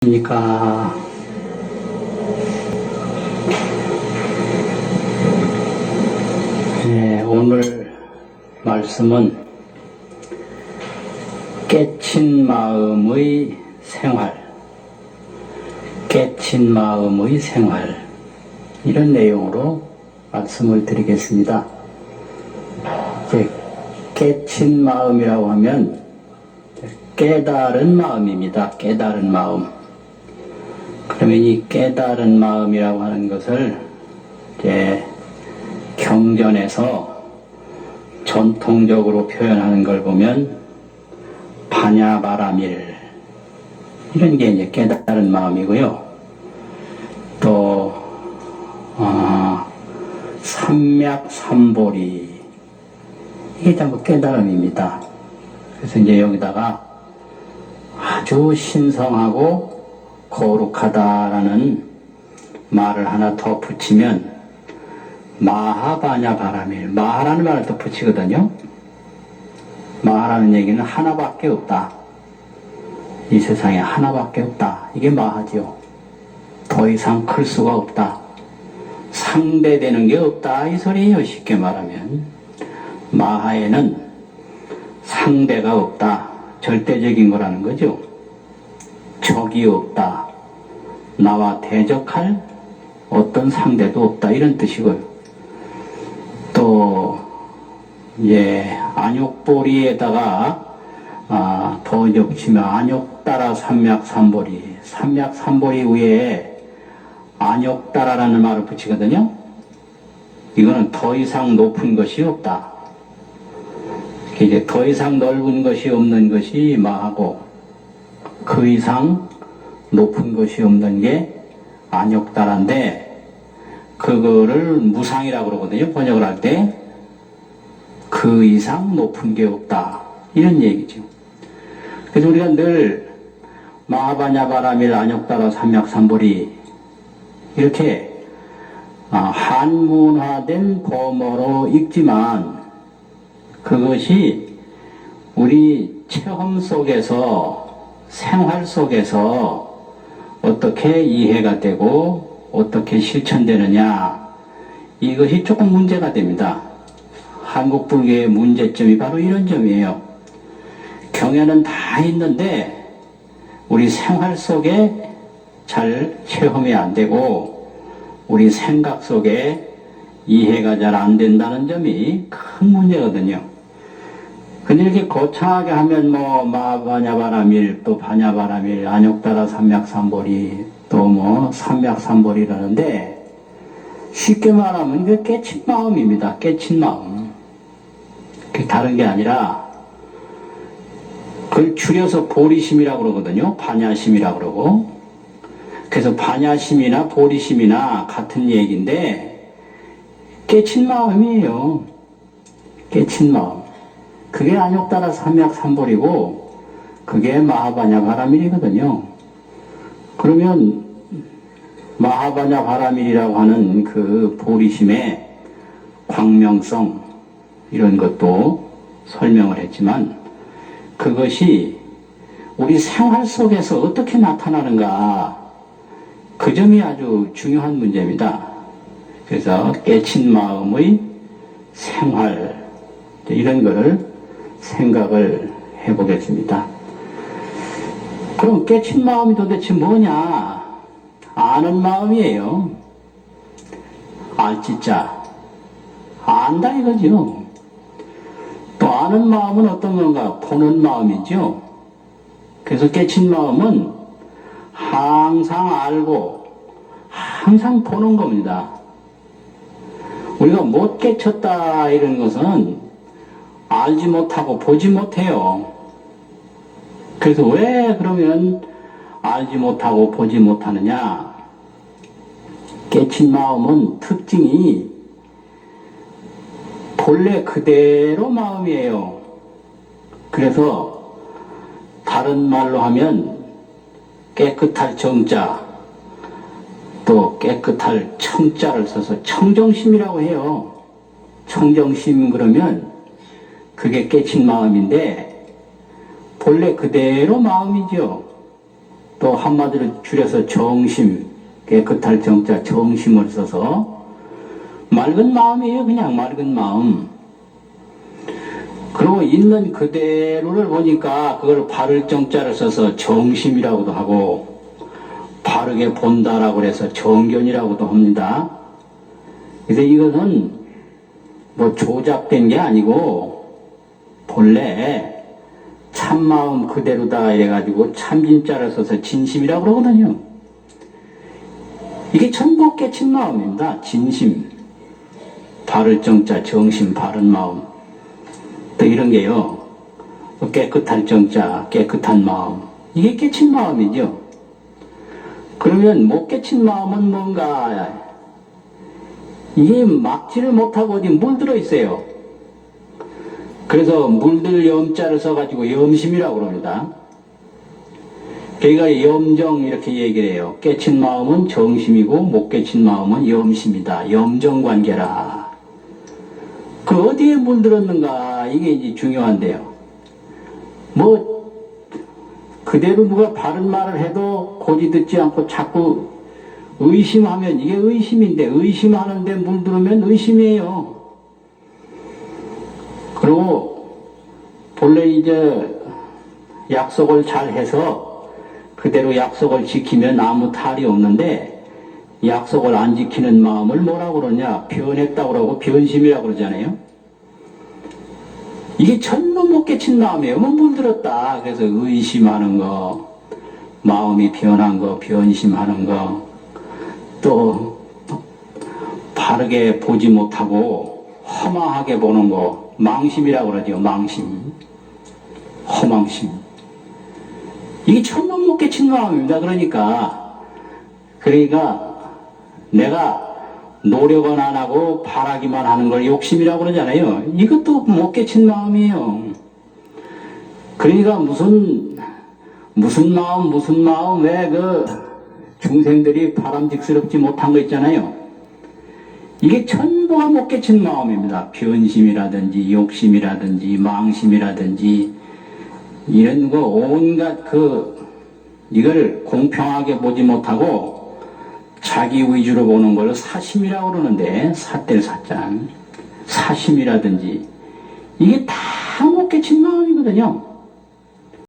그러니까 오늘 말씀은 깨친 마음의 생활 이런 내용으로 말씀을 드리겠습니다. 이제 깨친 마음이라고 하면 깨달은 마음입니다. 깨달은 마음. 그러면 이 깨달은 마음이라고 하는 것을 이제 경전에서 전통적으로 표현하는 걸 보면 반야바라밀 이런 게 이제 깨달은 마음이고요. 또 삼맥삼보리 이게 전부 깨달음입니다. 그래서 이제 여기다가 아주 신성하고 거룩하다라는 말을 하나 더 붙이면 마하바냐바라밀, 마하라는 말을 또 붙이거든요. 마하라는 얘기는 하나밖에 없다. 이 세상에 하나밖에 없다. 이게 마하죠. 더 이상 클 수가 없다. 상대되는 게 없다. 이 소리예요. 쉽게 말하면 마하에는 상대가 없다. 절대적인 거라는 거죠. 적이 없다. 나와 대적할 어떤 상대도 없다. 이런 뜻이고요. 또 안욕보리에다가 더 겹치면 안욕따라 삼맥삼보리, 삼맥삼보리 위에 안욕따라라는 말을 붙이거든요. 이거는 더 이상 높은 것이 없다. 이제 더 이상 넓은 것이 없는 것이 마하고 그 이상 높은 것이 없는 게 안욕따라인데 그거를 무상이라고 그러거든요. 번역을 할 때 그 이상 높은 게 없다. 이런 얘기죠. 그래서 우리가 늘 마하바냐바라밀 안욕따라 삼맥삼보리 이렇게 한문화된 범어로 읽지만 그것이 우리 체험 속에서 생활 속에서 어떻게 이해가 되고 어떻게 실천되느냐 이것이 조금 문제가 됩니다. 한국 불교의 문제점이 바로 이런 점이에요. 경에는 다 있는데 우리 생활 속에 잘 체험이 안 되고 우리 생각 속에 이해가 잘 안 된다는 점이 큰 문제거든요. 근데 이렇게 거창하게 하면 마바냐바라밀, 또 바냐바라밀, 안욕따라 삼맥삼보리, 또 삼맥삼보리라는데 쉽게 말하면 이게 깨친 마음입니다. 깨친 마음. 그게 다른 게 아니라 그걸 줄여서 보리심이라고 그러거든요. 반야심이라고 그러고. 그래서 반야심이나 보리심이나 같은 얘기인데 깨친 마음이에요. 깨친 마음. 그게 안욕따라 삼맥삼보리고 그게 마하바냐바라밀이거든요. 그러면 마하바냐바라밀이라고 하는 그 보리심의 광명성 이런 것도 설명을 했지만 그것이 우리 생활 속에서 어떻게 나타나는가 그 점이 아주 중요한 문제입니다. 그래서 깨친 마음의 생활 이런 거를 생각을 해보겠습니다. 그럼 깨친 마음이 도대체 뭐냐? 아는 마음이에요. 알지자. 안다 이거죠. 또 아는 마음은 어떤 건가? 보는 마음이죠. 그래서 깨친 마음은 항상 알고 항상 보는 겁니다. 우리가 못 깨쳤다 이런 것은 알지 못하고 보지 못해요. 그래서 왜 그러면 알지 못하고 보지 못하느냐? 깨친 마음은 특징이 본래 그대로 마음이에요. 그래서 다른 말로 하면 깨끗할 정자 또 깨끗할 청자를 써서 청정심이라고 해요. 청정심 그러면 그게 깨친 마음인데 본래 그대로 마음이죠. 또 한마디로 줄여서 정심, 깨끗할 정자 정심을 써서 맑은 마음이에요. 그냥 맑은 마음. 그리고 있는 그대로를 보니까 그걸 바를 정자를 써서 정심이라고도 하고 바르게 본다라고 해서 정견이라고도 합니다. 그래서 이것은 뭐 조작된 게 아니고 본래 참마음 그대로다 이래가지고 참진자를 써서 진심이라고 그러거든요. 이게 전부 깨친 마음입니다. 진심, 바를 정자, 정심, 바른 마음. 또 이런 게요. 깨끗할 정자, 깨끗한 마음. 이게 깨친 마음이죠. 그러면 못 깨친 마음은 뭔가 이게 막지를 못하고 어디 물들어 있어요. 그래서 물들 염자를 써가지고 염심이라고 합니다. 그러니까 염정 이렇게 얘기를 해요. 깨친 마음은 정심이고 못 깨친 마음은 염심이다. 염정관계라. 그 어디에 물들었는가 이게 이제 중요한데요. 뭐 그대로 누가 바른 말을 해도 고지 듣지 않고 자꾸 의심하면 이게 의심인데 의심하는데 물들으면 의심이에요. 그리고 본래 이제 약속을 잘 해서 그대로 약속을 지키면 아무 탈이 없는데 약속을 안 지키는 마음을 뭐라고 그러냐? 변했다고 그러고 변심이라고 그러잖아요. 이게 전부 못 깨친 마음이에요. 뭐 물들었다. 그래서 의심하는 거, 마음이 변한 거, 변심하는 거, 또 바르게 보지 못하고 허망하게 보는 거, 망심이라고 그러죠. 망심, 허망심. 이게 전부 못 깨친 마음입니다. 그러니까 내가 노력은 안 하고 바라기만 하는 걸 욕심이라고 그러잖아요. 이것도 못 깨친 마음이에요. 그러니까 무슨 마음 왜 그 중생들이 바람직스럽지 못한 거 있잖아요. 이게 전부가 못 깨친 마음입니다. 변심이라든지 욕심이라든지 망심이라든지 이런 거 온갖 이걸 공평하게 보지 못하고 자기 위주로 보는 걸 사심이라고 그러는데 삿될 사장 사심이라든지 이게 다 못 깨친 마음이거든요.